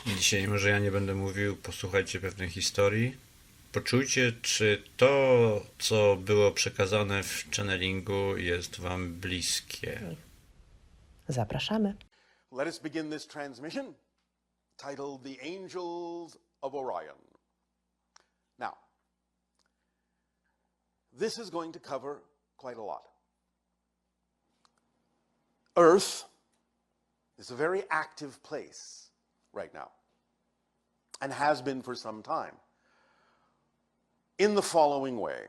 Dzisiaj może ja nie będę mówił, posłuchajcie pewnej historii. Poczujcie, czy to, co było przekazane w channelingu, jest wam bliskie. Zapraszamy. Let us begin this transmission titled The Angels of Orion. Now, this is going to cover quite a lot. Earth is a very active place right now, and has been for some time, in the following way.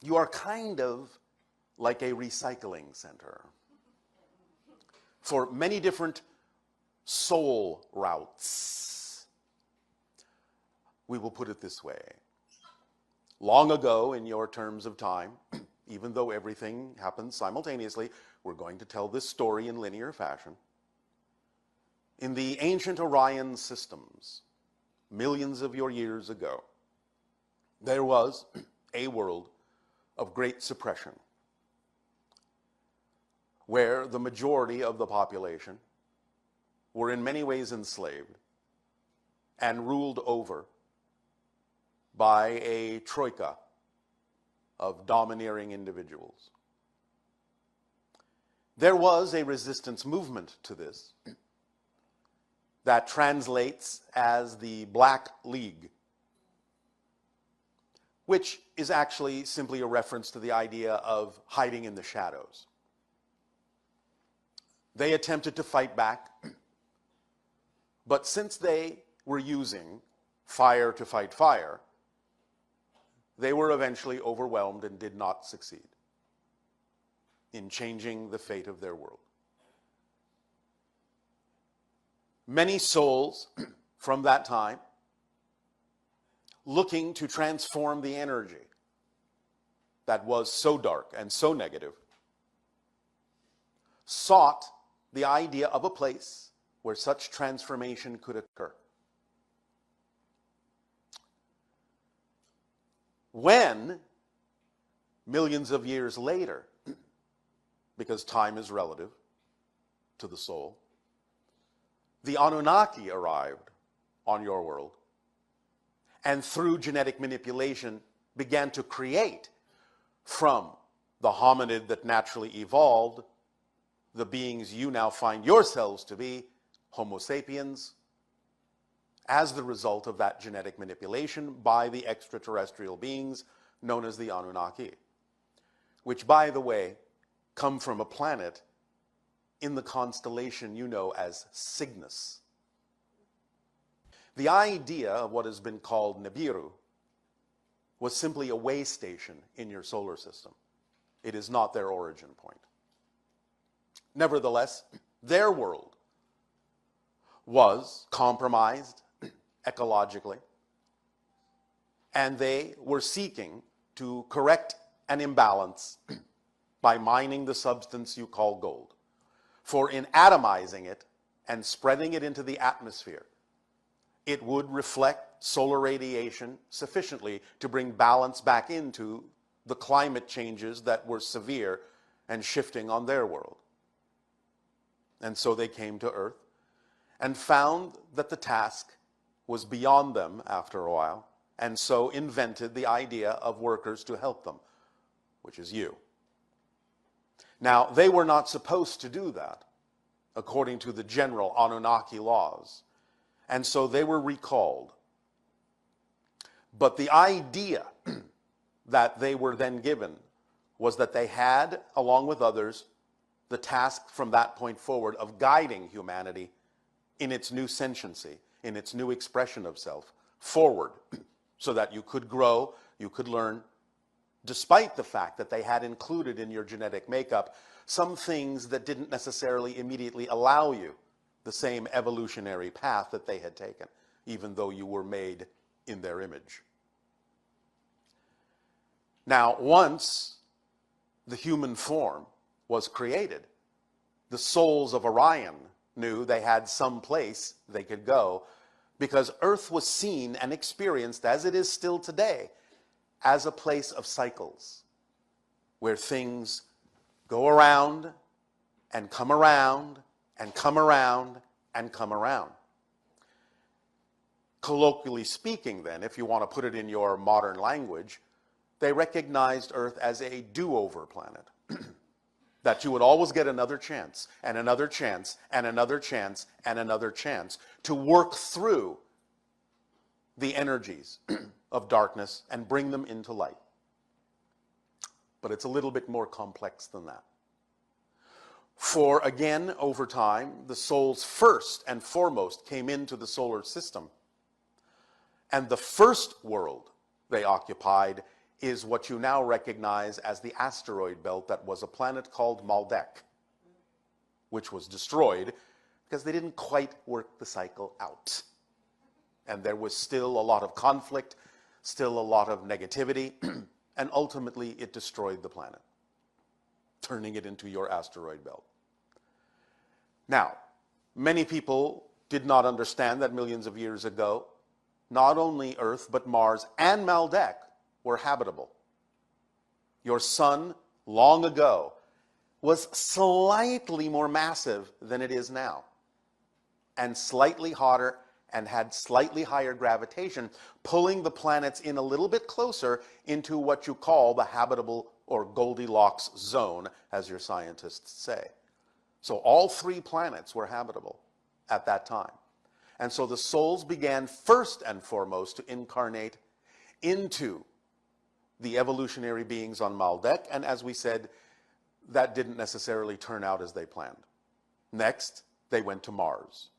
You are kind of like a recycling center for many different soul routes. We will put it this way. Long ago, in your terms of time, even though everything happens simultaneously, we're going to tell this story in linear fashion. In the ancient Orion systems, millions of your years ago, there was a world of great suppression, where the majority of the population were in many ways enslaved and ruled over by a troika of domineering individuals. There was a resistance movement to this that translates as the Black League, which is actually simply a reference to the idea of hiding in the shadows. They attempted to fight back, but since they were using fire to fight fire, they were eventually overwhelmed and did not succeed in changing the fate of their world. Many souls from that time, looking to transform the energy that was so dark and so negative, sought the idea of a place where such transformation could occur. When, millions of years later, because time is relative to the soul, the Anunnaki arrived on your world, and through genetic manipulation began to create from the hominid that naturally evolved the beings you now find yourselves to be, Homo sapiens, as the result of that genetic manipulation by the extraterrestrial beings known as the Anunnaki, which, by the way, come from a planet in the constellation you know as Cygnus. The idea of what has been called Nibiru was simply a way station in your solar system. It is not their origin point. Nevertheless, their world was compromised ecologically, and they were seeking to correct an imbalance by mining the substance you call gold. For in atomizing it and spreading it into the atmosphere, it would reflect solar radiation sufficiently to bring balance back into the climate changes that were severe and shifting on their world. And so they came to Earth and found that the task was beyond them after a while, and so invented the idea of workers to help them, which is you. Now, they were not supposed to do that, according to the general Anunnaki laws, and so they were recalled. But the idea that they were then given was that they had, along with others, the task from that point forward of guiding humanity in its new sentiency, in its new expression of self, forward, so that you could grow, you could learn, despite the fact that they had included in your genetic makeup some things that didn't necessarily immediately allow you the same evolutionary path that they had taken, even though you were made in their image. Now, once the human form was created, the souls of Orion knew they had some place they could go, because Earth was seen and experienced, as it is still today, as a place of cycles, where things go around and come around and come around and come around. colloquially speaking then, if you want to put it in your modern language, they recognized Earth as a do-over planet. That you would always get another chance, and another chance, and another chance, and another chance to work through the energies of darkness and bring them into light. But it's a little bit more complex than that. For again, over time, the souls first and foremost came into the solar system. And the first world they occupied is what you now recognize as the asteroid belt that was a planet called Maldek, which was destroyed because they didn't quite work the cycle out. And there was still a lot of conflict, still a lot of negativity, and ultimately it destroyed the planet, turning it into your asteroid belt. Now, many people did not understand that millions of years ago, not only Earth, but Mars and Maldek were habitable. Your sun, long ago, was slightly more massive than it is now, and slightly hotter and had slightly higher gravitation, pulling the planets in a little bit closer into what you call the habitable or Goldilocks zone, as your scientists say. So all three planets were habitable at that time. And so the souls began first and foremost to incarnate into the evolutionary beings on Maldek, and as we said, that didn't necessarily turn out as they planned. Next, they went to Mars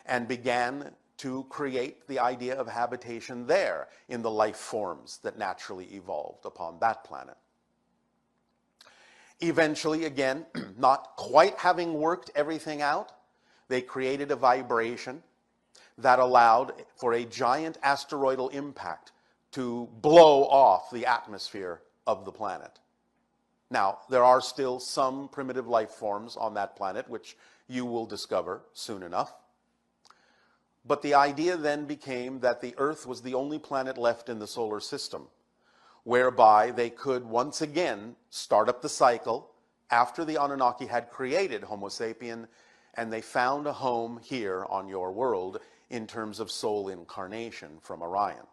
and began to create the idea of habitation there in the life forms that naturally evolved upon that planet. Eventually, again, not quite having worked everything out, they created a vibration that allowed for a giant asteroidal impact to blow off the atmosphere of the planet. Now, there are still some primitive life forms on that planet, which you will discover soon enough. But the idea then became that the Earth was the only planet left in the solar system, whereby they could once again start up the cycle after the Anunnaki had created Homo sapien, and they found a home here on your world in terms of soul incarnation from Orion.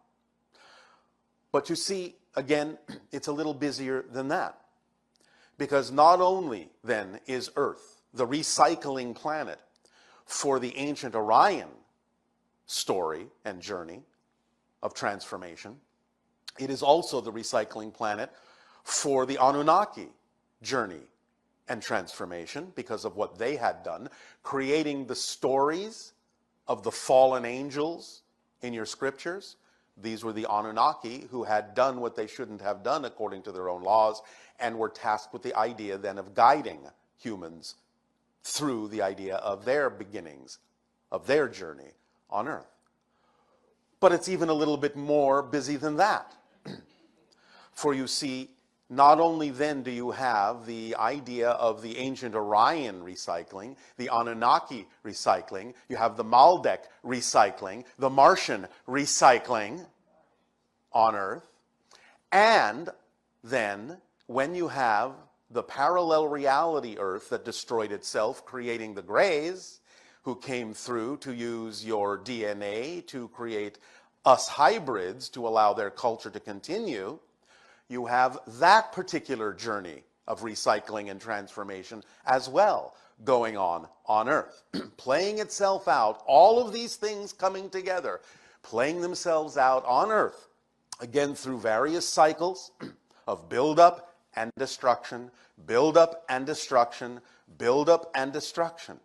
But you see, again, it's a little busier than that. Because not only then is Earth the recycling planet for the ancient Orion story and journey of transformation, it is also the recycling planet for the Anunnaki journey and transformation because of what they had done, creating the stories of the fallen angels in your scriptures. These were the Anunnaki who had done what they shouldn't have done according to their own laws and were tasked with the idea then of guiding humans through the idea of their beginnings, of their journey on Earth. But it's even a little bit more busy than that. For you see, not only then do you have the idea of the ancient Orion recycling, the Anunnaki recycling, you have the Maldek recycling, the Martian recycling on Earth, and then when you have the parallel reality Earth that destroyed itself, creating the Greys, who came through to use your DNA to create us hybrids to allow their culture to continue, you have that particular journey of recycling and transformation as well going on Earth, playing itself out, all of these things coming together, playing themselves out on Earth, again through various cycles of build-up and destruction, build-up and destruction, build-up and destruction,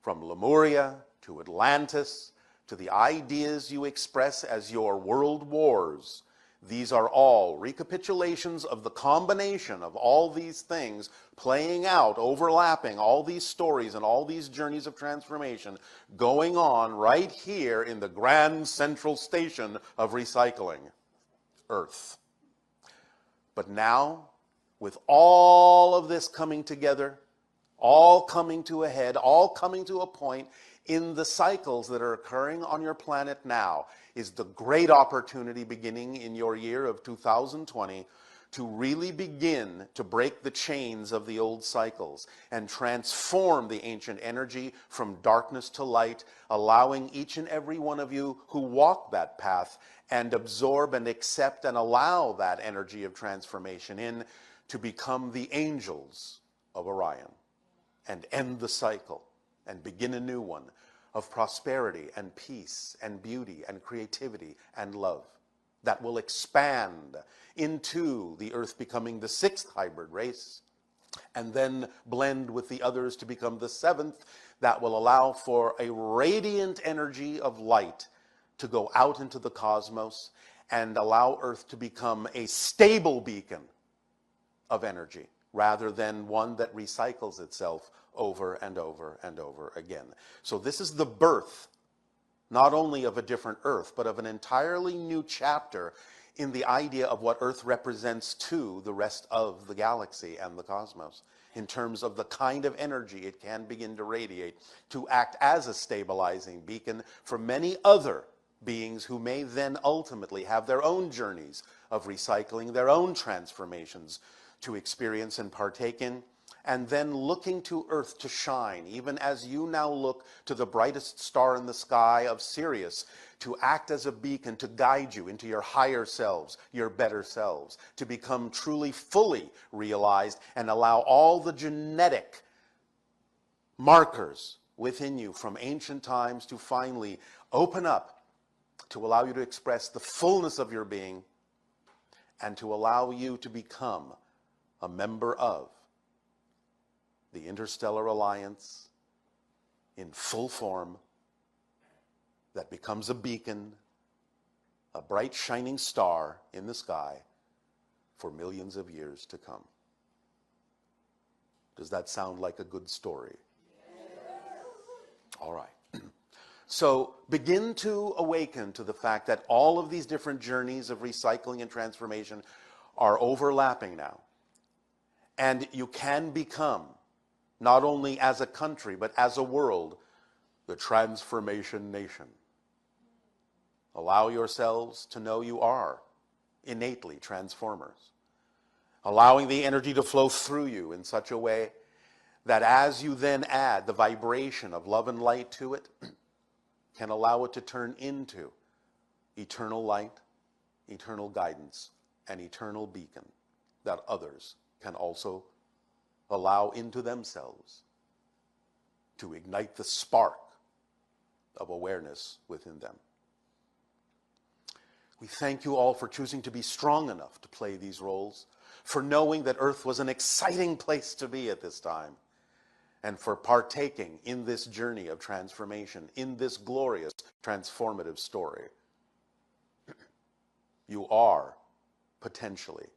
from Lemuria to Atlantis to the ideas you express as your world wars. These are all recapitulations of the combination of all these things playing out, overlapping, all these stories and all these journeys of transformation going on right here in the grand central station of recycling, Earth. But now, with all of this coming together, all coming to a head, all coming to a point in the cycles that are occurring on your planet now, is the great opportunity beginning in your year of 2020 to really begin to break the chains of the old cycles and transform the ancient energy from darkness to light, allowing each and every one of you who walk that path and absorb and accept and allow that energy of transformation in to become the angels of Orion and end the cycle and begin a new one of prosperity and peace and beauty and creativity and love that will expand into the Earth becoming the 6th hybrid race and then blend with the others to become the 7th that will allow for a radiant energy of light to go out into the cosmos and allow Earth to become a stable beacon of energy rather than one that recycles itself over and over and over again. So this is the birth, not only of a different Earth, but of an entirely new chapter in the idea of what Earth represents to the rest of the galaxy and the cosmos, in terms of the kind of energy it can begin to radiate to act as a stabilizing beacon for many other beings who may then ultimately have their own journeys of recycling, their own transformations to experience and partake in, and then looking to Earth to shine, even as you now look to the brightest star in the sky of Sirius, to act as a beacon to guide you into your higher selves, your better selves, to become truly fully realized and allow all the genetic markers within you from ancient times to finally open up to allow you to express the fullness of your being and to allow you to become a member of the Interstellar Alliance in full form that becomes a beacon, a bright shining star in the sky for millions of years to come. Does that sound like a good story? All right. So begin to awaken to the fact that all of these different journeys of recycling and transformation are overlapping now. And you can become, not only as a country, but as a world, the transformation nation. Allow yourselves to know you are innately transformers. Allowing the energy to flow through you in such a way that as you then add the vibration of love and light to it, can allow it to turn into eternal light, eternal guidance, and eternal beacon that others can also allow into themselves to ignite the spark of awareness within them. We thank you all for choosing to be strong enough to play these roles, for knowing that Earth was an exciting place to be at this time, and for partaking in this journey of transformation, in this glorious transformative story. You are potentially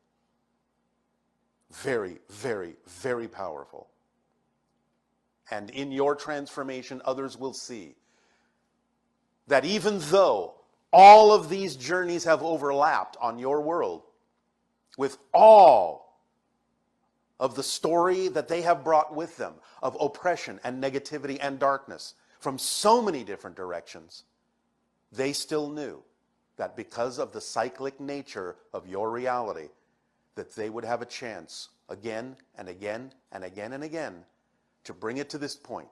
very, very, very powerful. And in your transformation, others will see that even though all of these journeys have overlapped on your world, with all of the story that they have brought with them of oppression and negativity and darkness from so many different directions, they still knew that because of the cyclic nature of your reality, that they would have a chance again and again and again and again to bring it to this point.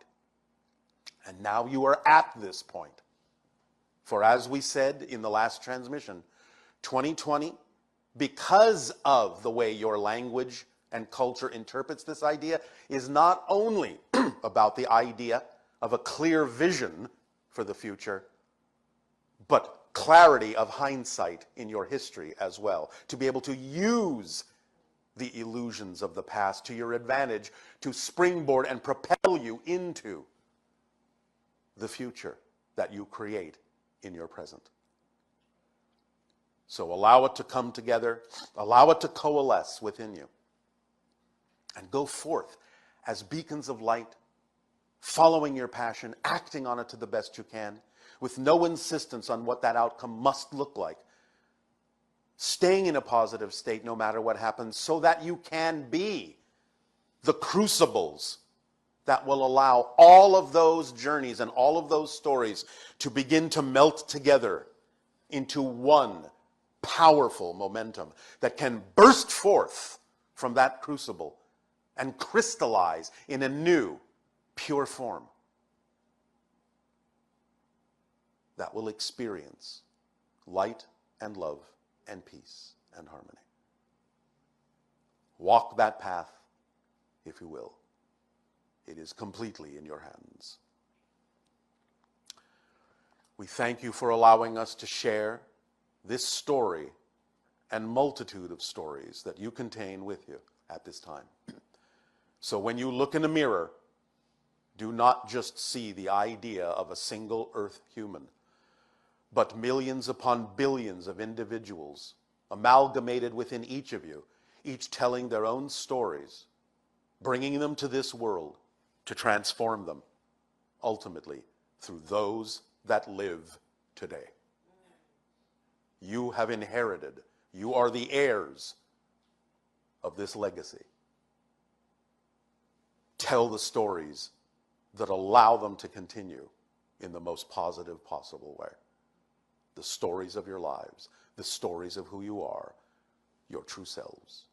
And now you are at this point. For as we said in the last transmission, 2020, because of the way your language and culture interprets this idea, is not only about the idea of a clear vision for the future, but clarity of hindsight in your history as well, to be able to use the illusions of the past to your advantage, to springboard and propel you into the future that you create in your present. So allow it to come together, allow it to coalesce within you, and go forth as beacons of light, following your passion, acting on it to the best you can, with no insistence on what that outcome must look like, staying in a positive state no matter what happens, so that you can be the crucibles that will allow all of those journeys and all of those stories to begin to melt together into one powerful momentum that can burst forth from that crucible and crystallize in a new, pure form that will experience light and love and peace and harmony. Walk that path, if you will. It is completely in your hands. We thank you for allowing us to share this story and multitude of stories that you contain with you at this time. So when you look in a mirror, do not just see the idea of a single earth human, but millions upon billions of individuals amalgamated within each of you, each telling their own stories, bringing them to this world to transform them, ultimately, through those that live today. You have inherited, you are the heirs of this legacy. Tell the stories that allow them to continue in the most positive possible way. The stories of your lives, the stories of who you are, your true selves.